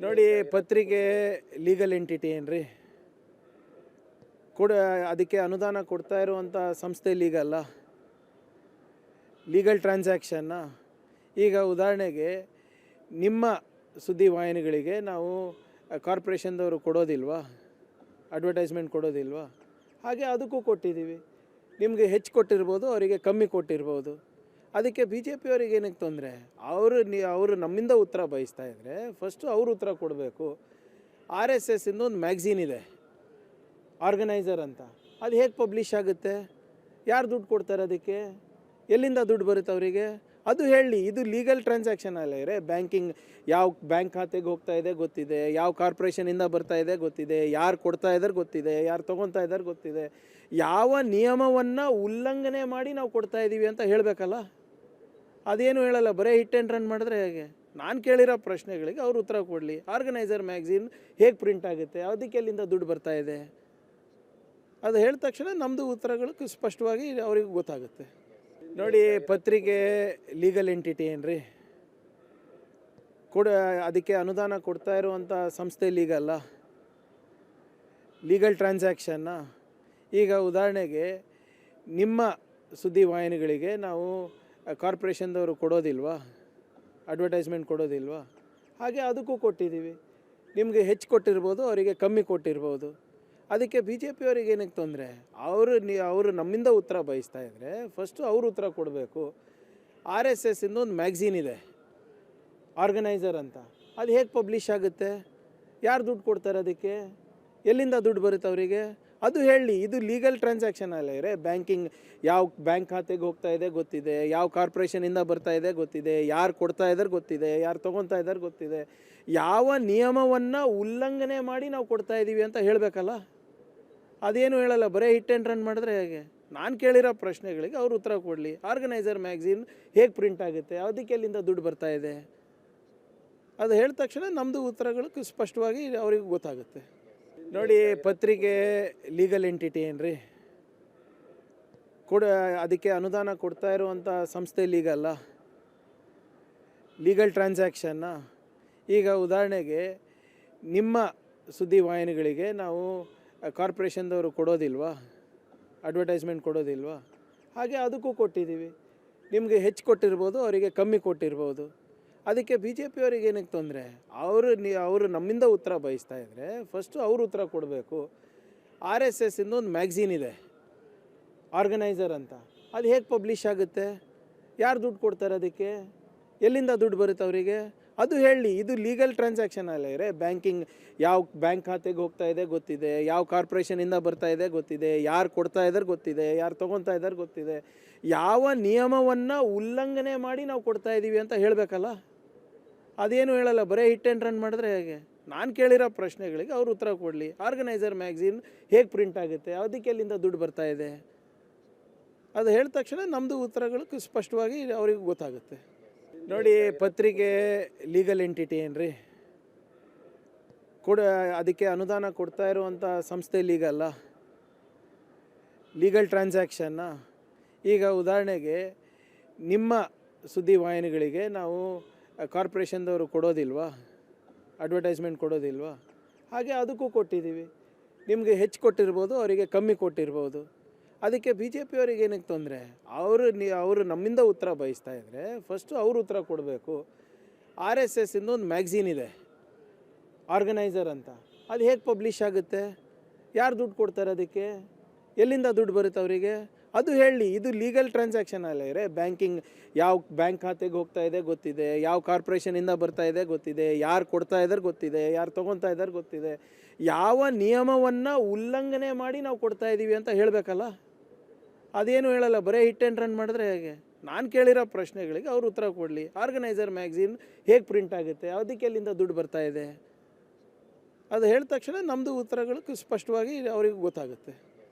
ನೋಡಿ, ಪತ್ರಿಕೆ legal entity ಏನ್ರಿ? ಕೂಡ ಅದಕ್ಕೆ ಅನುದಾನ ಕೊಡ್ತಾ ಇರುವಂಥ ಸಂಸ್ಥೆ ಲೀಗಲ್ಲ, ಲೀಗಲ್ ಟ್ರಾನ್ಸಾಕ್ಷನ್ನ. ಈಗ ಉದಾಹರಣೆಗೆ ನಿಮ್ಮ ಸುದ್ದಿವಾಹಿನಿಗಳಿಗೆ ನಾವು ಕಾರ್ಪೊರೇಷನ್ದವರು ಕೊಡೋದಿಲ್ವಾ, ಅಡ್ವರ್ಟೈಸ್ಮೆಂಟ್ ಕೊಡೋದಿಲ್ವಾ? ಹಾಗೆ ಅದಕ್ಕೂ ಕೊಟ್ಟಿದ್ದೀವಿ. ನಿಮಗೆ ಹೆಚ್ಚು ಕೊಟ್ಟಿರ್ಬೋದು, ಅವರಿಗೆ ಕಮ್ಮಿ ಕೊಟ್ಟಿರ್ಬೋದು. ಅದಕ್ಕೆ ಬಿ ಜೆ ಪಿಯವರಿಗೆ ಏನಕ್ಕೆ ತೊಂದರೆ? ಅವರು ನಮ್ಮಿಂದ ಉತ್ತರ ಬಯಸ್ತಾ ಇದ್ದರೆ ಫಸ್ಟು ಅವರು ಉತ್ತರ ಕೊಡಬೇಕು. RSS ಇಂದ ಒಂದು ಮ್ಯಾಗ್ಝೀನ್ ಇದೆ, ಆರ್ಗನೈಸರ್ ಅಂತ. ಅದು ಹೇಗೆ ಪಬ್ಲಿಷ್ ಆಗುತ್ತೆ? ಯಾರು ದುಡ್ಡು ಕೊಡ್ತಾರೆ ಅದಕ್ಕೆ? ಎಲ್ಲಿಂದ ದುಡ್ಡು ಬರುತ್ತೆ ಅವರಿಗೆ? ಅದು ಹೇಳಿ. ಇದು ಲೀಗಲ್ ಟ್ರಾನ್ಸಾಕ್ಷನ್ ಅಲ್ಲ ಇರೇ. ಬ್ಯಾಂಕಿಂಗ್ ಯಾವ ಬ್ಯಾಂಕ್ ಖಾತೆಗೆ ಹೋಗ್ತಾ ಇದೆ ಗೊತ್ತಿದೆ, ಯಾವ ಕಾರ್ಪೊರೇಷನಿಂದ ಬರ್ತಾ ಇದೆ ಗೊತ್ತಿದೆ, ಯಾರು ಕೊಡ್ತಾ ಇದ್ದಾರೆ ಗೊತ್ತಿದೆ, ಯಾರು ತೊಗೊತಾ ಇದ್ದಾರೆ ಗೊತ್ತಿದೆ. ಯಾವ ನಿಯಮವನ್ನು ಉಲ್ಲಂಘನೆ ಮಾಡಿ ನಾವು ಕೊಡ್ತಾ ಇದ್ದೀವಿ ಅಂತ ಹೇಳಬೇಕಲ್ಲ. ಅದೇನು ಹೇಳಲ್ಲ, ಬರೀ ಹಿಟ್ ಆ್ಯಂಡ್ ರನ್ ಮಾಡಿದ್ರೆ ಹೇಗೆ? ನಾನು ಕೇಳಿರೋ ಪ್ರಶ್ನೆಗಳಿಗೆ ಅವ್ರು ಉತ್ತರ ಕೊಡಲಿ. ಆರ್ಗನೈಸರ್ ಮ್ಯಾಗ್ಝೀನ್ ಹೇಗೆ ಪ್ರಿಂಟ್ ಆಗುತ್ತೆ, ಅದಕ್ಕೆ ಎಲ್ಲಿಂದ ದುಡ್ಡು ಬರ್ತಾ ಇದೆ? ಅದು ಹೇಳಿದ ತಕ್ಷಣ ನಮ್ಮದು ಉತ್ತರಗಳು ಸ್ಪಷ್ಟವಾಗಿ ಅವ್ರಿಗೆ ಗೊತ್ತಾಗುತ್ತೆ. ನೋಡಿ, ಪತ್ರಿಕೆ ಲೀಗಲ್ ಎಂಟಿಟಿ ಏನ್ರಿ? ಕೂಡ ಅದಕ್ಕೆ ಅನುದಾನ ಕೊಡ್ತಾ ಇರುವಂಥ ಸಂಸ್ಥೆ ಲೀಗಲ್ಲ, ಲೀಗಲ್ ಟ್ರಾನ್ಸಾಕ್ಷನ್ನ. ಈಗ ಉದಾಹರಣೆಗೆ ನಿಮ್ಮ ಸುದ್ದಿವಾಹಿನಿಗಳಿಗೆ ನಾವು ಕಾರ್ಪೊರೇಷನ್ದವರು ಕೊಡೋದಿಲ್ವಾ, ಅಡ್ವರ್ಟೈಸ್ಮೆಂಟ್ ಕೊಡೋದಿಲ್ವಾ? ಹಾಗೆ ಅದಕ್ಕೂ ಕೊಟ್ಟಿದ್ದೀವಿ. ನಿಮಗೆ ಹೆಚ್ಚು ಕೊಟ್ಟಿರ್ಬೋದು, ಅವರಿಗೆ ಕಮ್ಮಿ ಕೊಟ್ಟಿರ್ಬೋದು. ಅದಕ್ಕೆ ಬಿ ಜೆ ಪಿಯವರಿಗೆ ಏನಕ್ಕೆ ತೊಂದರೆ? ಅವರು ನಮ್ಮಿಂದ ಉತ್ತರ ಬಯಸ್ತಾ ಇದ್ದರೆ ಫಸ್ಟು ಅವರು ಉತ್ತರ ಕೊಡಬೇಕು. RSS ಇಂದ ಒಂದು ಮ್ಯಾಗ್ಝೀನ್ ಇದೆ, ಆರ್ಗನೈಸರ್ ಅಂತ. ಅದು ಹೇಗೆ ಪಬ್ಲಿಷ್ ಆಗುತ್ತೆ? ಯಾರು ದುಡ್ಡು ಕೊಡ್ತಾರೆ ಅದಕ್ಕೆ? ಎಲ್ಲಿಂದ ದುಡ್ಡು ಬರುತ್ತೆ ಅವರಿಗೆ? ಅದು ಹೇಳಿ. ಇದು ಲೀಗಲ್ ಟ್ರಾನ್ಸಾಕ್ಷನ್ ಅಲ್ಲ ಇರೇ. ಬ್ಯಾಂಕಿಂಗ್ ಯಾವ ಬ್ಯಾಂಕ್ ಖಾತೆಗೆ ಹೋಗ್ತಾ ಇದೆ ಗೊತ್ತಿದೆ, ಯಾವ ಕಾರ್ಪೊರೇಷನಿಂದ ಬರ್ತಾ ಇದೆ ಗೊತ್ತಿದೆ, ಯಾರು ಕೊಡ್ತಾ ಇದ್ದಾರೆ ಗೊತ್ತಿದೆ, ಯಾರು ತೊಗೊತಾ ಇದ್ದಾರೆ ಗೊತ್ತಿದೆ. ಯಾವ ನಿಯಮವನ್ನು ಉಲ್ಲಂಘನೆ ಮಾಡಿ ನಾವು ಕೊಡ್ತಾ ಇದ್ದೀವಿ ಅಂತ ಹೇಳಬೇಕಲ್ಲ. ಅದೇನು ಹೇಳಲ್ಲ, ಬರೀ ಹಿಟ್ ಆ್ಯಂಡ್ ರನ್ ಮಾಡಿದ್ರೆ ಹೇಗೆ? ನಾನು ಕೇಳಿರೋ ಪ್ರಶ್ನೆಗಳಿಗೆ ಅವ್ರು ಉತ್ತರ ಕೊಡಲಿ. ಆರ್ಗನೈಸರ್ ಮ್ಯಾಗ್ಝೀನ್ ಹೇಗೆ ಪ್ರಿಂಟ್ ಆಗುತ್ತೆ, ಅದಕ್ಕೆ ಎಲ್ಲಿಂದ ದುಡ್ಡು ಬರ್ತಾ ಇದೆ? ಅದು ಹೇಳಿದ ತಕ್ಷಣ ನಮ್ಮದು ಉತ್ತರಗಳು ಸ್ಪಷ್ಟವಾಗಿ ಅವ್ರಿಗೆ ಗೊತ್ತಾಗುತ್ತೆ. ನೋಡಿ, ಪತ್ರಿಕೆ ಲೀಗಲ್ ಎಂಟಿಟಿ ಏನ್ರಿ? ಕೂಡ ಅದಕ್ಕೆ ಅನುದಾನ ಕೊಡ್ತಾ ಇರುವಂಥ ಸಂಸ್ಥೆ ಲೀಗಲ್ಲ, ಲೀಗಲ್ ಟ್ರಾನ್ಸಾಕ್ಷನ್ನ. ಈಗ ಉದಾಹರಣೆಗೆ ನಿಮ್ಮ ಸುದ್ದಿವಾಹಿನಿಗಳಿಗೆ ನಾವು ಕಾರ್ಪೊರೇಷನ್ದವರು ಕೊಡೋದಿಲ್ವಾ, ಅಡ್ವರ್ಟೈಸ್ಮೆಂಟ್ ಕೊಡೋದಿಲ್ವಾ? ಹಾಗೆ ಅದಕ್ಕೂ ಕೊಟ್ಟಿದ್ದೀವಿ. ನಿಮಗೆ ಹೆಚ್ಚು ಕೊಟ್ಟಿರ್ಬೋದು, ಅವರಿಗೆ ಕಮ್ಮಿ ಕೊಟ್ಟಿರ್ಬೋದು. ಅದಕ್ಕೆ ಬಿ ಜೆ ಪಿಯವರಿಗೆ ಏನಕ್ಕೆ ತೊಂದರೆ? ಅವರು ನಮ್ಮಿಂದ ಉತ್ತರ ಬಯಸ್ತಾ ಇದ್ದರೆ ಫಸ್ಟು ಅವರು ಉತ್ತರ ಕೊಡಬೇಕು. RSS ಇಂದ ಒಂದು ಮ್ಯಾಗ್ಝೀನ್ ಇದೆ, ಆರ್ಗನೈಸರ್ ಅಂತ. ಅದು ಹೇಗೆ ಪಬ್ಲಿಷ್ ಆಗುತ್ತೆ? ಯಾರು ದುಡ್ಡು ಕೊಡ್ತಾರೆ ಅದಕ್ಕೆ? ಎಲ್ಲಿಂದ ದುಡ್ಡು ಬರುತ್ತೆ ಅವರಿಗೆ? ಅದು ಹೇಳಿ. ಇದು ಲೀಗಲ್ ಟ್ರಾನ್ಸಾಕ್ಷನ್ ಅಲ್ಲ ಇರೇ. ಬ್ಯಾಂಕಿಂಗ್ ಯಾವ ಬ್ಯಾಂಕ್ ಖಾತೆಗೆ ಹೋಗ್ತಾ ಇದೆ ಗೊತ್ತಿದೆ, ಯಾವ ಕಾರ್ಪೊರೇಷನಿಂದ ಬರ್ತಾ ಇದೆ ಗೊತ್ತಿದೆ, ಯಾರು ಕೊಡ್ತಾ ಇದ್ದಾರೆ ಗೊತ್ತಿದೆ, ಯಾರು ತೊಗೊತಾ ಇದ್ದಾರೆ ಗೊತ್ತಿದೆ. ಯಾವ ನಿಯಮವನ್ನು ಉಲ್ಲಂಘನೆ ಮಾಡಿ ನಾವು ಕೊಡ್ತಾ ಇದ್ದೀವಿ ಅಂತ ಹೇಳಬೇಕಲ್ಲ. ಅದೇನು ಹೇಳಲ್ಲ, ಬರೀ ಹಿಟ್ ಆ್ಯಂಡ್ ರನ್ ಮಾಡಿದ್ರೆ ಹೇಗೆ? ನಾನು ಕೇಳಿರೋ ಪ್ರಶ್ನೆಗಳಿಗೆ ಅವ್ರು ಉತ್ತರ ಕೊಡಲಿ. ಆರ್ಗನೈಸರ್ ಮ್ಯಾಗ್ಝೀನ್ ಹೇಗೆ ಪ್ರಿಂಟ್ ಆಗುತ್ತೆ, ಅದಕ್ಕೆ ಎಲ್ಲಿಂದ ದುಡ್ಡು ಬರ್ತಾ ಇದೆ? ಅದು ಹೇಳಿದ ತಕ್ಷಣ ನಮ್ಮದು ಉತ್ತರಗಳು ಸ್ಪಷ್ಟವಾಗಿ ಅವ್ರಿಗೆ ಗೊತ್ತಾಗುತ್ತೆ. ನೋಡಿ, ಪತ್ರಿಕೆ ಲೀಗಲ್ ಎಂಟಿಟಿ ಏನ್ರಿ? ಕೂಡ ಅದಕ್ಕೆ ಅನುದಾನ ಕೊಡ್ತಾ ಇರುವಂಥ ಸಂಸ್ಥೆ ಲೀಗಲ್ಲ, ಲೀಗಲ್ ಟ್ರಾನ್ಸಾಕ್ಷನ್ನ. ಈಗ ಉದಾಹರಣೆಗೆ ನಿಮ್ಮ ಸುದ್ದಿವಾಹಿನಿಗಳಿಗೆ ನಾವು ಕಾರ್ಪೊರೇಷನ್ದವರು ಕೊಡೋದಿಲ್ವಾ, ಅಡ್ವರ್ಟೈಸ್ಮೆಂಟ್ ಕೊಡೋದಿಲ್ವಾ? ಹಾಗೆ ಅದಕ್ಕೂ ಕೊಟ್ಟಿದ್ದೀವಿ. ನಿಮಗೆ ಹೆಚ್ಚು ಕೊಟ್ಟಿರ್ಬೋದು, ಅವರಿಗೆ ಕಮ್ಮಿ ಕೊಟ್ಟಿರ್ಬೋದು. ಅದಕ್ಕೆ ಬಿ ಜೆ ಪಿಯವರಿಗೆ ಏನಕ್ಕೆ ತೊಂದರೆ? ಅವರು ನಮ್ಮಿಂದ ಉತ್ತರ ಬಯಸ್ತಾ ಇದ್ದರೆ ಫಸ್ಟು ಅವರು ಉತ್ತರ ಕೊಡಬೇಕು. RSS ಇಂದ ಒಂದು ಮ್ಯಾಗ್ಝೀನ್ ಇದೆ, ಆರ್ಗನೈಸರ್ ಅಂತ. ಅದು ಹೇಗೆ ಪಬ್ಲಿಷ್ ಆಗುತ್ತೆ? ಯಾರು ದುಡ್ಡು ಕೊಡ್ತಾರೆ ಅದಕ್ಕೆ? ಎಲ್ಲಿಂದ ದುಡ್ಡು ಬರುತ್ತೆ ಅವರಿಗೆ? ಅದು ಹೇಳಿ. ಇದು ಲೀಗಲ್ ಟ್ರಾನ್ಸಾಕ್ಷನ್ ಅಲ್ಲ ಇರೇ. ಬ್ಯಾಂಕಿಂಗ್ ಯಾವ ಬ್ಯಾಂಕ್ ಖಾತೆಗೆ ಹೋಗ್ತಾ ಇದೆ ಗೊತ್ತಿದೆ, ಯಾವ ಕಾರ್ಪೊರೇಷನಿಂದ ಬರ್ತಾ ಇದೆ ಗೊತ್ತಿದೆ, ಯಾರು ಕೊಡ್ತಾ ಇದ್ದಾರೆ ಗೊತ್ತಿದೆ, ಯಾರು ತೊಗೊತಾ ಇದ್ದಾರೆ ಗೊತ್ತಿದೆ. ಯಾವ ನಿಯಮವನ್ನು ಉಲ್ಲಂಘನೆ ಮಾಡಿ ನಾವು ಕೊಡ್ತಾ ಇದ್ದೀವಿ ಅಂತ ಹೇಳಬೇಕಲ್ಲ. ಅದೇನು ಹೇಳಲ್ಲ, ಬರೀ ಹಿಟ್ ಆ್ಯಂಡ್ ರನ್ ಮಾಡಿದ್ರೆ ಹೇಗೆ? ನಾನು ಕೇಳಿರೋ ಪ್ರಶ್ನೆಗಳಿಗೆ ಅವ್ರು ಉತ್ತರ ಕೊಡಲಿ. ಆರ್ಗನೈಸರ್ ಮ್ಯಾಗ್ಝೀನ್ ಹೇಗೆ ಪ್ರಿಂಟ್ ಆಗುತ್ತೆ, ಅದಕ್ಕೆ ಎಲ್ಲಿಂದ ದುಡ್ಡು ಬರ್ತಾ ಇದೆ? ಅದು ಹೇಳಿದ ತಕ್ಷಣ ನಮ್ಮದು ಉತ್ತರಗಳು ಸ್ಪಷ್ಟವಾಗಿ ಅವ್ರಿಗೆ ಗೊತ್ತಾಗುತ್ತೆ.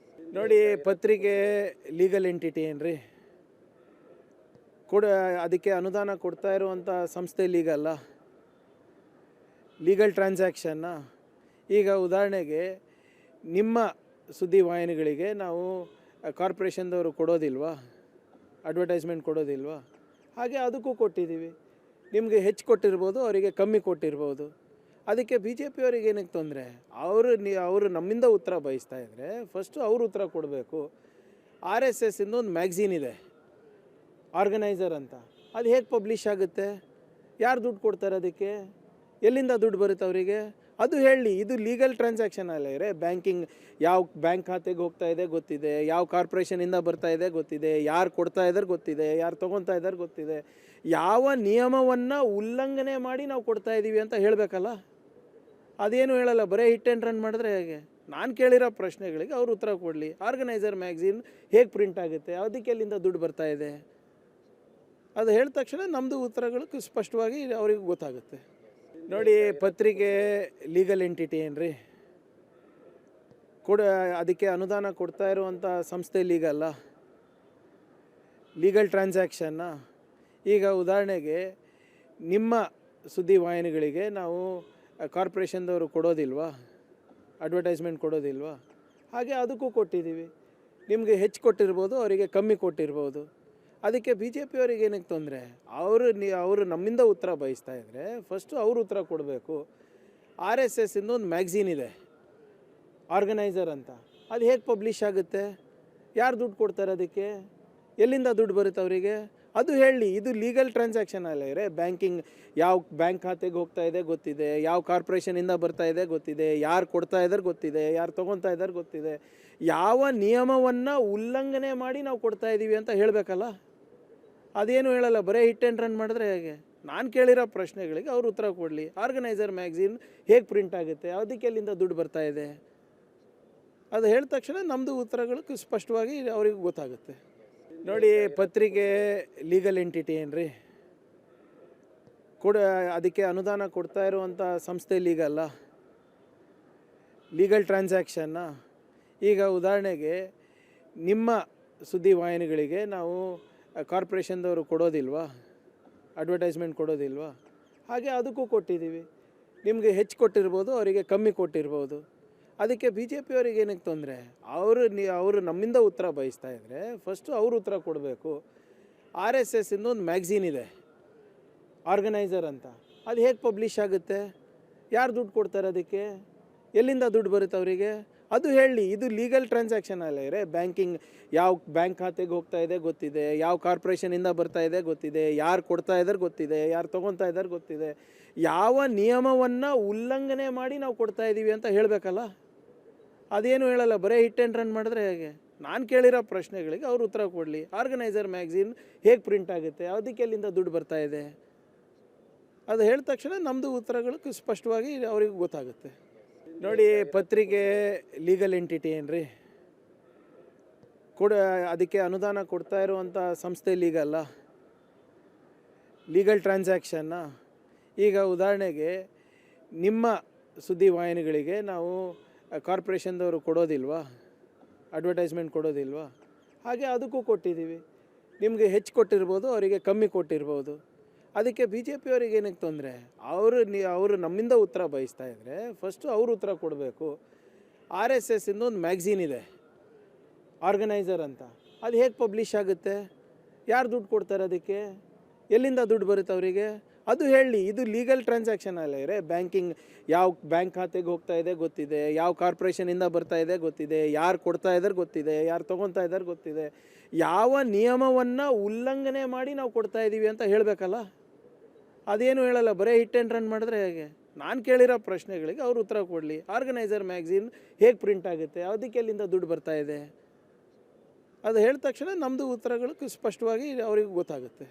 ನೋಡಿ, ಪತ್ರಿಕೆ ಲೀಗಲ್ ಎಂಟಿಟಿ ಏನ್ರಿ? ಕೂಡ ಅದಕ್ಕೆ ಅನುದಾನ ಕೊಡ್ತಾ ಇರುವಂಥ ಸಂಸ್ಥೆ ಲೀಗಲ್ಲ, ಲೀಗಲ್ ಟ್ರಾನ್ಸಾಕ್ಷನ್ನ. ಈಗ ಉದಾಹರಣೆಗೆ ನಿಮ್ಮ ಸುದ್ದಿವಾಹಿನಿಗಳಿಗೆ ನಾವು ಕಾರ್ಪೊರೇಷನ್ದವರು ಕೊಡೋದಿಲ್ವಾ, ಅಡ್ವರ್ಟೈಸ್ಮೆಂಟ್ ಕೊಡೋದಿಲ್ವಾ? ಹಾಗೆ ಅದಕ್ಕೂ ಕೊಟ್ಟಿದ್ದೀವಿ. ನಿಮಗೆ ಹೆಚ್ಚು ಕೊಟ್ಟಿರ್ಬೋದು, ಅವರಿಗೆ ಕಮ್ಮಿ ಕೊಟ್ಟಿರ್ಬೋದು. ಅದಕ್ಕೆ ಬಿ ಜೆ ಪಿಯವರಿಗೆ ಏನಕ್ಕೆ ತೊಂದರೆ? ಅವರು ನಮ್ಮಿಂದ ಉತ್ತರ ಬಯಸ್ತಾ ಇದ್ದರೆ ಫಸ್ಟು ಅವರು ಉತ್ತರ ಕೊಡಬೇಕು. ಆರ್ ಎಸ್ ಎಸ್ಸಿಂದ ಒಂದು ಮ್ಯಾಗ್ಝೀನ್ ಇದೆ ಆರ್ಗನೈಸರ್ ಅಂತ, ಅದು ಹೇಗೆ ಪಬ್ಲಿಷ್ ಆಗುತ್ತೆ? ಯಾರು ದುಡ್ಡು ಕೊಡ್ತಾರೆ ಅದಕ್ಕೆ? ಎಲ್ಲಿಂದ ದುಡ್ಡು ಬರುತ್ತೆ ಅವರಿಗೆ? ಅದು ಹೇಳಿ. ಇದು ಲೀಗಲ್ ಟ್ರಾನ್ಸಾಕ್ಷನ್ ಅಲ್ಲ ಇರೇ. ಬ್ಯಾಂಕಿಂಗ್ ಯಾವ ಬ್ಯಾಂಕ್ ಖಾತೆಗೆ ಹೋಗ್ತಾ ಇದೆ ಗೊತ್ತಿದೆ, ಯಾವ ಕಾರ್ಪೊರೇಷನಿಂದ ಬರ್ತಾ ಇದೆ ಗೊತ್ತಿದೆ, ಯಾರು ಕೊಡ್ತಾ ಇದ್ದಾರೆ ಗೊತ್ತಿದೆ, ಯಾರು ತೊಗೊತಾ ಇದ್ದಾರೆ ಗೊತ್ತಿದೆ. ಯಾವ ನಿಯಮವನ್ನು ಉಲ್ಲಂಘನೆ ಮಾಡಿ ನಾವು ಕೊಡ್ತಾ ಇದ್ದೀವಿ ಅಂತ ಹೇಳಬೇಕಲ್ಲ. ಅದೇನು ಹೇಳಲ್ಲ, ಬರೀ ಹಿಟ್ ಆ್ಯಂಡ್ ರನ್ ಮಾಡಿದ್ರೆ ಹೇಗೆ? ನಾನು ಕೇಳಿರೋ ಪ್ರಶ್ನೆಗಳಿಗೆ ಅವ್ರು ಉತ್ತರ ಕೊಡಲಿ. ಆರ್ಗನೈಸರ್ ಮ್ಯಾಗ್ಝೀನ್ ಹೇಗೆ ಪ್ರಿಂಟ್ ಆಗುತ್ತೆ? ಅದಕ್ಕೆ ಎಲ್ಲಿಂದ ದುಡ್ಡು ಬರ್ತಾ ಇದೆ? ಅದು ಹೇಳಿದ ತಕ್ಷಣ ನಮ್ಮದು ಉತ್ತರಗಳು ಸ್ಪಷ್ಟವಾಗಿ ಅವ್ರಿಗೆ ಗೊತ್ತಾಗುತ್ತೆ. ನೋಡಿ, ಪತ್ರಿಕೆ ಲೀಗಲ್ ಎಂಟಿಟಿ ಏನ್ರಿ? ಅದಕ್ಕೆ ಅನುದಾನ ಕೊಡ್ತಾ ಇರುವಂಥ ಸಂಸ್ಥೆ ಲೀಗಲ್ಲ, ಲೀಗಲ್ ಟ್ರಾನ್ಸಾಕ್ಷನ್ನ. ಈಗ ಉದಾಹರಣೆಗೆ ನಿಮ್ಮ ಸುದ್ದಿವಾಹಿನಿಗಳಿಗೆ ನಾವು ಕಾರ್ಪೊರೇಷನ್ದವರು ಕೊಡೋದಿಲ್ವಾ, ಅಡ್ವರ್ಟೈಸ್ಮೆಂಟ್ ಕೊಡೋದಿಲ್ವಾ? ಹಾಗೆ ಅದಕ್ಕೂ ಕೊಟ್ಟಿದ್ದೀವಿ. ನಿಮಗೆ ಹೆಚ್ಚು ಕೊಟ್ಟಿರ್ಬೋದು, ಅವರಿಗೆ ಕಮ್ಮಿ ಕೊಟ್ಟಿರ್ಬೋದು. ಅದಕ್ಕೆ ಬಿ ಜೆ ಪಿಯವರಿಗೆ ಏನಕ್ಕೆ ತೊಂದರೆ? ಅವರು ನಮ್ಮಿಂದ ಉತ್ತರ ಬಯಸ್ತಾ ಇದ್ದರೆ ಫಸ್ಟು ಅವರು ಉತ್ತರ ಕೊಡಬೇಕು. ಆರ್ ಎಸ್ ಎಸ್ಸಿಂದ ಒಂದು ಮ್ಯಾಗ್ಝೀನ್ ಇದೆ ಆರ್ಗನೈಸರ್ ಅಂತ, ಅದು ಹೇಗೆ ಪಬ್ಲಿಷ್ ಆಗುತ್ತೆ? ಯಾರು ದುಡ್ಡು ಕೊಡ್ತಾರೆ ಅದಕ್ಕೆ? ಎಲ್ಲಿಂದ ದುಡ್ಡು ಬರುತ್ತೆ ಅವರಿಗೆ? ಅದು ಹೇಳಿ. ಇದು ಲೀಗಲ್ ಟ್ರಾನ್ಸಾಕ್ಷನ್ ಅಲ್ಲ ಇರೇ. ಬ್ಯಾಂಕಿಂಗ್ ಯಾವ ಬ್ಯಾಂಕ್ ಖಾತೆಗೆ ಹೋಗ್ತಾ ಇದೆ ಗೊತ್ತಿದೆ, ಯಾವ ಕಾರ್ಪೊರೇಷನಿಂದ ಬರ್ತಾ ಇದೆ ಗೊತ್ತಿದೆ, ಯಾರು ಕೊಡ್ತಾ ಇದ್ದಾರೆ ಗೊತ್ತಿದೆ, ಯಾರು ತೊಗೊತಾ ಇದ್ದಾರೆ ಗೊತ್ತಿದೆ. ಯಾವ ನಿಯಮವನ್ನು ಉಲ್ಲಂಘನೆ ಮಾಡಿ ನಾವು ಕೊಡ್ತಾ ಇದ್ದೀವಿ ಅಂತ ಹೇಳಬೇಕಲ್ಲ. ಅದೇನು ಹೇಳಲ್ಲ, ಬರೀ ಹಿಟ್ ಆ್ಯಂಡ್ ರನ್ ಮಾಡಿದ್ರೆ ಹೇಗೆ? ನಾನು ಕೇಳಿರೋ ಪ್ರಶ್ನೆಗಳಿಗೆ ಅವ್ರು ಉತ್ತರ ಕೊಡಲಿ. ಆರ್ಗನೈಸರ್ ಮ್ಯಾಗ್ಝೀನ್ ಹೇಗೆ ಪ್ರಿಂಟ್ ಆಗುತ್ತೆ? ಅದಕ್ಕೆ ಎಲ್ಲಿಂದ ದುಡ್ಡು ಬರ್ತಾ ಇದೆ? ಅದು ಹೇಳಿದ ತಕ್ಷಣ ನಮ್ಮದು ಉತ್ತರಗಳು ಸ್ಪಷ್ಟವಾಗಿ ಅವ್ರಿಗೆ ಗೊತ್ತಾಗುತ್ತೆ. ನೋಡಿ, ಪತ್ರಿಕೆ ಲೀಗಲ್ ಎಂಟಿಟಿ ಏನ್ರಿ? ಅದಕ್ಕೆ ಅನುದಾನ ಕೊಡ್ತಾ ಇರುವಂಥ ಸಂಸ್ಥೆ ಲೀಗಲ್ಲ, ಲೀಗಲ್ ಟ್ರಾನ್ಸಾಕ್ಷನ್ನ. ಈಗ ಉದಾಹರಣೆಗೆ ನಿಮ್ಮ ಸುದ್ದಿವಾಹಿನಿಗಳಿಗೆ ನಾವು ಕಾರ್ಪೊರೇಷನ್ದವರು ಕೊಡೋದಿಲ್ವಾ, ಅಡ್ವರ್ಟೈಸ್ಮೆಂಟ್ ಕೊಡೋದಿಲ್ವಾ? ಹಾಗೆ ಅದಕ್ಕೂ ಕೊಟ್ಟಿದ್ದೀವಿ. ನಿಮಗೆ ಹೆಚ್ಚು ಕೊಟ್ಟಿರ್ಬೋದು, ಅವರಿಗೆ ಕಮ್ಮಿ ಕೊಟ್ಟಿರ್ಬೋದು. ಅದಕ್ಕೆ ಬಿ ಜೆ ಪಿಯವರಿಗೆ ಏನಕ್ಕೆ ತೊಂದರೆ? ಅವರು ನಮ್ಮಿಂದ ಉತ್ತರ ಬಯಸ್ತಾ ಇದ್ದರೆ ಫಸ್ಟು ಅವರು ಉತ್ತರ ಕೊಡಬೇಕು. ಆರ್ ಎಸ್ ಎಸ್ಸಿಂದ ಒಂದು ಮ್ಯಾಗ್ಝೀನ್ ಇದೆ ಆರ್ಗನೈಸರ್ ಅಂತ, ಅದು ಹೇಗೆ ಪಬ್ಲಿಷ್ ಆಗುತ್ತೆ? ಯಾರು ದುಡ್ಡು ಕೊಡ್ತಾರೆ ಅದಕ್ಕೆ? ಎಲ್ಲಿಂದ ದುಡ್ಡು ಬರುತ್ತೆ ಅವರಿಗೆ? ಅದು ಹೇಳಿ. ಇದು ಲೀಗಲ್ ಟ್ರಾನ್ಸಾಕ್ಷನ್ ಅಲ್ಲ ಇರೇ. ಬ್ಯಾಂಕಿಂಗ್ ಯಾವ ಬ್ಯಾಂಕ್ ಖಾತೆಗೆ ಹೋಗ್ತಾ ಇದೆ ಗೊತ್ತಿದೆ, ಯಾವ ಕಾರ್ಪೊರೇಷನಿಂದ ಬರ್ತಾ ಇದೆ ಗೊತ್ತಿದೆ, ಯಾರು ಕೊಡ್ತಾ ಇದ್ದಾರೆ ಗೊತ್ತಿದೆ, ಯಾರು ತೊಗೊತಾ ಇದ್ದಾರೆ ಗೊತ್ತಿದೆ. ಯಾವ ನಿಯಮವನ್ನು ಉಲ್ಲಂಘನೆ ಮಾಡಿ ನಾವು ಕೊಡ್ತಾ ಇದ್ದೀವಿ ಅಂತ ಹೇಳಬೇಕಲ್ಲ. ಅದೇನು ಹೇಳಲ್ಲ, ಬರೀ ಹಿಟ್ ಆ್ಯಂಡ್ ರನ್ ಮಾಡಿದ್ರೆ ಹೇಗೆ? ನಾನು ಕೇಳಿರೋ ಪ್ರಶ್ನೆಗಳಿಗೆ ಅವ್ರು ಉತ್ತರ ಕೊಡಲಿ. ಆರ್ಗನೈಸರ್ ಮ್ಯಾಗ್ಝೀನ್ ಹೇಗೆ ಪ್ರಿಂಟ್ ಆಗುತ್ತೆ? ಅದಕ್ಕೆ ಎಲ್ಲಿಂದ ದುಡ್ಡು ಬರ್ತಾ ಇದೆ? ಅದು ಹೇಳಿದ ತಕ್ಷಣ ನಮ್ಮದು ಉತ್ತರಗಳು ಸ್ಪಷ್ಟವಾಗಿ ಅವ್ರಿಗೆ ಗೊತ್ತಾಗುತ್ತೆ. ನೋಡಿ, ಪತ್ರಿಕೆ ಲೀಗಲ್ ಎಂಟಿಟಿ ಏನ್ರಿ? ಅದಕ್ಕೆ ಅನುದಾನ ಕೊಡ್ತಾ ಇರುವಂಥ ಸಂಸ್ಥೆ ಲೀಗಲ್ಲ, ಲೀಗಲ್ ಟ್ರಾನ್ಸಾಕ್ಷನ್ನ. ಈಗ ಉದಾಹರಣೆಗೆ ನಿಮ್ಮ ಸುದ್ದಿವಾಹಿನಿಗಳಿಗೆ ನಾವು ಕಾರ್ಪೊರೇಷನ್ದವರು ಕೊಡೋದಿಲ್ವಾ, ಅಡ್ವರ್ಟೈಸ್ಮೆಂಟ್ ಕೊಡೋದಿಲ್ವಾ? ಹಾಗೆ ಅದಕ್ಕೂ ಕೊಟ್ಟಿದ್ದೀವಿ. ನಿಮಗೆ ಹೆಚ್ಚು ಕೊಟ್ಟಿರ್ಬೋದು, ಅವರಿಗೆ ಕಮ್ಮಿ ಕೊಟ್ಟಿರ್ಬೋದು. ಅದಕ್ಕೆ ಬಿ ಜೆ ಪಿಯವರಿಗೆ ಏನಕ್ಕೆ ತೊಂದರೆ? ಅವರು ನಮ್ಮಿಂದ ಉತ್ತರ ಬಯಸ್ತಾ ಇದ್ದರೆ ಫಸ್ಟು ಅವರು ಉತ್ತರ ಕೊಡಬೇಕು. ಆರ್ ಎಸ್ ಎಸ್ಸಿಂದ ಒಂದು ಮ್ಯಾಗ್ಝೀನ್ ಇದೆ ಆರ್ಗನೈಸರ್ ಅಂತ, ಅದು ಹೇಗೆ ಪಬ್ಲಿಷ್ ಆಗುತ್ತೆ? ಯಾರು ದುಡ್ಡು ಕೊಡ್ತಾರೆ ಅದಕ್ಕೆ? ಎಲ್ಲಿಂದ ದುಡ್ಡು ಬರುತ್ತೆ ಅವರಿಗೆ? ಅದು ಹೇಳಿ. ಇದು ಲೀಗಲ್ ಟ್ರಾನ್ಸಾಕ್ಷನ್ ಅಲ್ಲ ಇರೇ. ಬ್ಯಾಂಕಿಂಗ್ ಯಾವ ಬ್ಯಾಂಕ್ ಖಾತೆಗೆ ಹೋಗ್ತಾ ಇದೆ ಗೊತ್ತಿದೆ, ಯಾವ ಕಾರ್ಪೊರೇಷನಿಂದ ಬರ್ತಾ ಇದೆ ಗೊತ್ತಿದೆ, ಯಾರು ಕೊಡ್ತಾ ಇದ್ದಾರೆ ಗೊತ್ತಿದೆ, ಯಾರು ತೊಗೊತಾ ಇದ್ದಾರೆ ಗೊತ್ತಿದೆ. ಯಾವ ನಿಯಮವನ್ನು ಉಲ್ಲಂಘನೆ ಮಾಡಿ ನಾವು ಕೊಡ್ತಾ ಇದ್ದೀವಿ ಅಂತ ಹೇಳಬೇಕಲ್ಲ. ಅದೇನು ಹೇಳಲ್ಲ, ಬರೀ ಹಿಟ್ ಆ್ಯಂಡ್ ರನ್ ಮಾಡಿದ್ರೆ ಹೇಗೆ? ನಾನು ಕೇಳಿರೋ ಪ್ರಶ್ನೆಗಳಿಗೆ ಅವ್ರು ಉತ್ತರ ಕೊಡಲಿ. ಆರ್ಗನೈಸರ್ ಮ್ಯಾಗ್ಝೀನ್ ಹೇಗೆ ಪ್ರಿಂಟ್ ಆಗುತ್ತೆ? ಅದಕ್ಕೆ ಎಲ್ಲಿಂದ ದುಡ್ಡು ಬರ್ತಾ ಇದೆ? ಅದು ಹೇಳಿದ ತಕ್ಷಣ ನಮ್ಮದು ಉತ್ತರಗಳು ಸ್ಪಷ್ಟವಾಗಿ ಅವ್ರಿಗೆ ಗೊತ್ತಾಗುತ್ತೆ.